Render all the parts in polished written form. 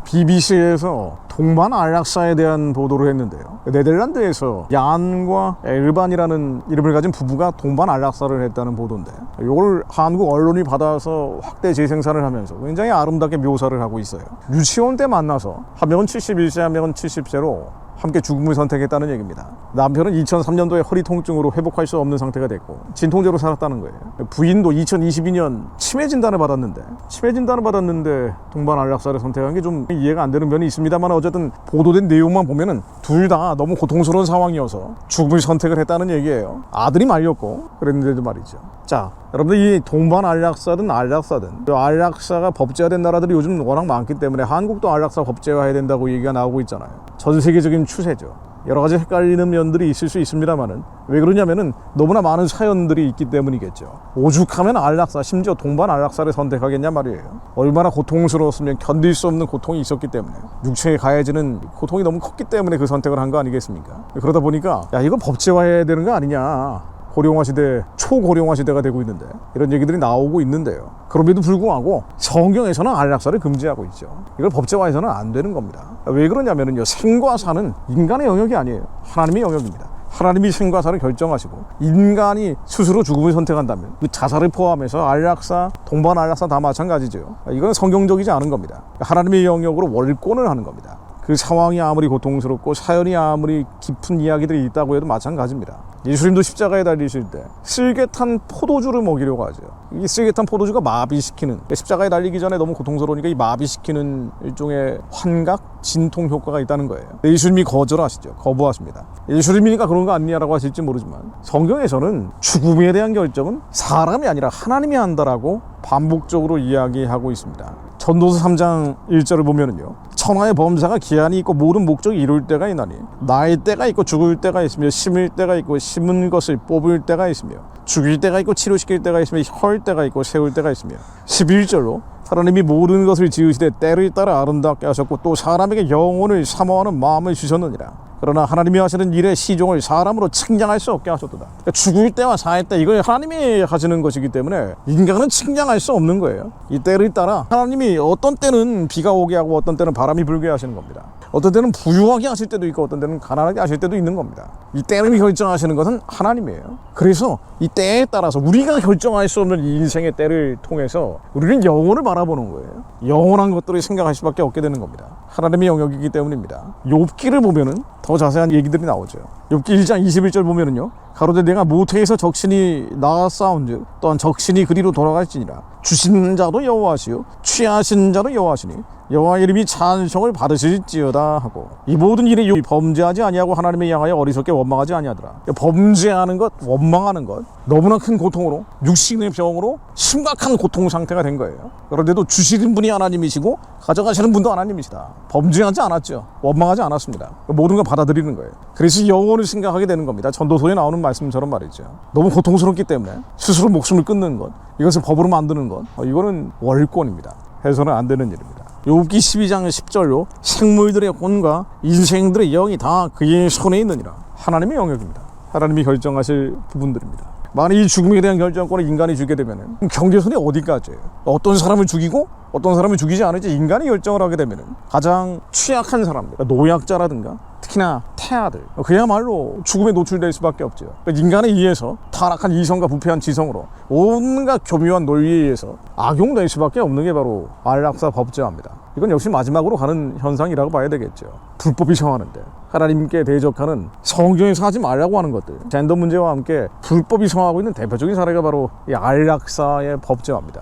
BBC에서 동반 안락사에 대한 보도를 했는데요. 네덜란드에서 얀과 엘반이라는 이름을 가진 부부가 동반 안락사를 했다는 보도인데, 이걸 한국 언론이 받아서 확대 재생산을 하면서 굉장히 아름답게 묘사를 하고 있어요. 유치원 때 만나서 한 명은 71세, 한 명은 70세로 함께 죽음을 선택했다는 얘기입니다. 남편은 2003년도에 허리 통증으로 회복할 수 없는 상태가 됐고 진통제로 살았다는 거예요. 부인도 2022년 치매 진단을 받았는데 동반 안락사를 선택한 게 좀 이해가 안 되는 면이 있습니다만, 어쨌든 보도된 내용만 보면은 둘 다 너무 고통스러운 상황이어서 죽음을 선택을 했다는 얘기예요. 아들이 말렸고 그랬는데도 말이죠. 자, 여러분들, 이 동반 안락사든 안락사가 법제화된 나라들이 요즘 워낙 많기 때문에 한국도 안락사 법제화해야 된다고 얘기가 나오고 있잖아요. 전 세계적인 추세죠. 여러 가지 헷갈리는 면들이 있을 수 있습니다만은, 왜 그러냐면은 너무나 많은 사연들이 있기 때문이겠죠. 오죽하면 안락사, 심지어 동반 안락사를 선택하겠냐 말이에요. 얼마나 고통스러웠으면 견딜 수 없는 고통이 있었기 때문에, 육체에 가해지는 고통이 너무 컸기 때문에 그 선택을 한 거 아니겠습니까? 그러다 보니까 야, 이거 법제화해야 되는 거 아니냐, 고령화 시대, 초고령화 시대가 되고 있는데 이런 얘기들이 나오고 있는데요. 그럼에도 불구하고 성경에서는 안락사를 금지하고 있죠. 이걸 법제화해서는 안 되는 겁니다. 왜 그러냐면요, 생과 사는 인간의 영역이 아니에요. 하나님의 영역입니다. 하나님이 생과 사를 결정하시고 인간이 스스로 죽음을 선택한다면 그 자살을 포함해서 안락사, 동반 안락사 다 마찬가지죠. 이건 성경적이지 않은 겁니다. 하나님의 영역으로 월권을 하는 겁니다. 그 상황이 아무리 고통스럽고 사연이 아무리 깊은 이야기들이 있다고 해도 마찬가지입니다. 예수님도 십자가에 달리실 때 쓸개 탄 포도주를 먹이려고 하죠. 이 쓸개 탄 포도주가 마비시키는, 십자가에 달리기 전에 너무 고통스러우니까 이 마비시키는 일종의 환각, 진통 효과가 있다는 거예요. 예수님이 거절하시죠. 거부하십니다. 예수님이니까 그런 거 아니냐라고 하실지 모르지만, 성경에서는 죽음에 대한 결정은 사람이 아니라 하나님이 한다라고 반복적으로 이야기하고 있습니다. 전도서 3장 1절을 보면은요, 천하의 범사가 기한이 있고 모든 목적이 이룰 때가 있나니 나의 때가 있고 죽을 때가 있으며 심을 때가 있고 심은 것을 뽑을 때가 있으며 죽일 때가 있고 치료시킬 때가 있으며 헐 때가 있고 세울 때가 있으며, 11절로 하나님이 모든 것을 지으시되 때를 따라 아름답게 하셨고 또 사람에게 영혼을 사모하는 마음을 주셨느니라. 그러나 하나님이 하시는 일의 시종을 사람으로 측량할 수 없게 하셨도다. 그러니까 죽을 때와 살 때, 이걸 하나님이 하시는 것이기 때문에 인간은 측량할 수 없는 거예요. 이 때를 따라 하나님이 어떤 때는 비가 오게 하고 어떤 때는 바람이 불게 하시는 겁니다. 어떤 때는 부유하게 하실 때도 있고 어떤 때는 가난하게 하실 때도 있는 겁니다. 이 때를 결정하시는 것은 하나님이에요. 그래서 이 때에 따라서 우리가 결정할 수 없는 이 인생의 때를 통해서 우리는 영혼을 바라보는 거예요. 영원한 것들을 생각할 수밖에 없게 되는 겁니다. 하나님의 영역이기 때문입니다. 욥기를 보면은 더 자세한 얘기들이 나오죠. 욥기 1장 21절 보면은요, 가로되 내가 모태에서 적신이 낳았사온즉 또한 적신이 그리로 돌아갈지니라. 주신 자도 여호와시요 취하신 자도 여호와시니 여호와 이름이 찬송을 받으실지어다 하고, 이 모든 일에 범죄하지 아니하고 하나님을 향하여 어리석게 원망하지 아니하더라. 범죄하는 것, 원망하는 것, 너무나 큰 고통으로, 육신의 병으로 심각한 고통 상태가 된 거예요. 그런데도 주시는 분이 하나님이시고 가져가시는 분도 하나님이시다. 범죄하지 않았죠. 원망하지 않았습니다. 모든 걸 받아들이는 거예요. 그래서 영혼을 생각하게 되는 겁니다. 전도서에 나오는 말씀처럼 말이죠. 너무 고통스럽기 때문에 스스로 목숨을 끊는 것, 이것을 법으로 만드는 것, 이거는 월권입니다. 해서는 안 되는 일입니다. 욥기 12장 10절로 생물들의 혼과 인생들의 영이 다 그의 손에 있느니라. 하나님의 영역입니다. 하나님이 결정하실 부분들입니다. 만약 이 죽음에 대한 결정권을 인간이 주게 되면 경계선이 어디까지예요? 어떤 사람을 죽이고 어떤 사람을 죽이지 않을지 인간이 결정을 하게 되면 가장 취약한 사람들, 노약자라든가 특히나 태아들, 그야말로 죽음에 노출될 수밖에 없죠. 인간에 의해서 타락한 이성과 부패한 지성으로 온갖 교묘한 논리에 의해서 악용될 수밖에 없는 게 바로 안락사 법제화입니다. 이건 역시 마지막으로 가는 현상이라고 봐야 되겠죠. 불법이 성하는데 하나님께 대적하는, 성경에서 하지 말라고 하는 것들, 젠더 문제와 함께 불법이 성하고 있는 대표적인 사례가 바로 이 안락사의 법제화입니다.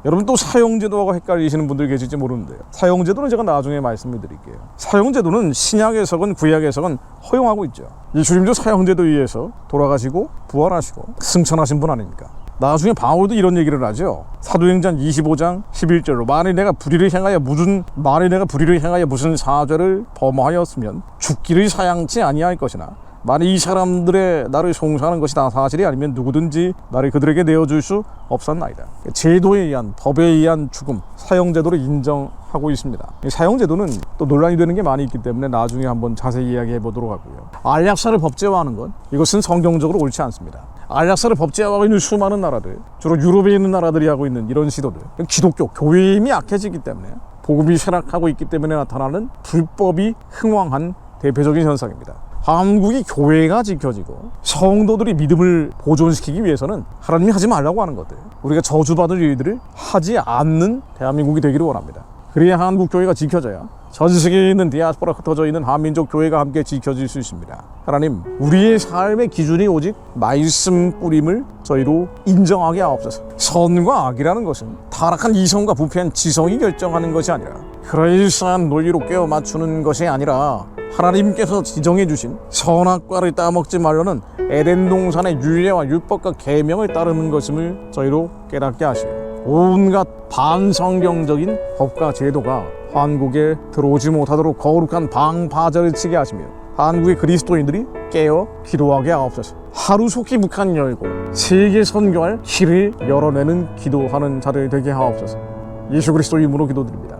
여러분, 또 사형제도하고 헷갈리시는 분들 계실지 모르는데요, 사형제도는 제가 나중에 말씀을 드릴게요. 사형제도는 신약에서건 구약에서건 허용하고 있죠. 예수님도 사형제도에 의해서 돌아가시고 부활하시고 승천하신 분 아닙니까? 나중에 바울도 이런 얘기를 하죠. 사도행전 25장 11절로 만일 내가 불의를 행하여 무슨 사죄를 범하였으면 죽기를 사양치 아니할 것이나 만일 이 사람들의 나를 송사하는 것이 다 사실이 아니면 누구든지 나를 그들에게 내어줄 수 없었나이다. 제도에 의한, 법에 의한 죽음, 사형제도를 인정하고 있습니다. 이 사형제도는 또 논란이 되는 게 많이 있기 때문에 나중에 한번 자세히 이야기해 보도록 하고요. 안락사를 법제화하는 것, 이것은 성경적으로 옳지 않습니다. 안락사를 법제화하고 있는 수많은 나라들, 주로 유럽에 있는 나라들이 하고 있는 이런 시도들, 기독교, 교회 힘이 약해지기 때문에 복음이 쇠락하고 있기 때문에 나타나는 불법이 흥왕한 대표적인 현상입니다. 한국이 교회가 지켜지고 성도들이 믿음을 보존시키기 위해서는 하나님이 하지 말라고 하는 것들, 우리가 저주받을 일들을 하지 않는 대한민국이 되기를 원합니다. 그래야 한국 교회가 지켜져야 전 세계에 있는 디아스포라 흩어져 있는 한민족 교회가 함께 지켜질 수 있습니다. 하나님, 우리의 삶의 기준이 오직 말씀 뿌림을 저희로 인정하게 하옵소서. 선과 악이라는 것은 타락한 이성과 부패한 지성이 결정하는 것이 아니라 그럴싸한 논리로 깨워 맞추는 것이 아니라 하나님께서 지정해 주신 선악과를 따먹지 말라는 에덴 동산의 율례와 율법과 계명을 따르는 것임을 저희로 깨닫게 하시고, 온갖 반성경적인 법과 제도가 한국에 들어오지 못하도록 거룩한 방파제를 치게 하시며 한국의 그리스도인들이 깨어 기도하게 하옵소서. 하루속히 북한 열고 세계 선교할 길을 열어내는 기도하는 자들 되게 하옵소서. 예수 그리스도 이름으로 기도드립니다.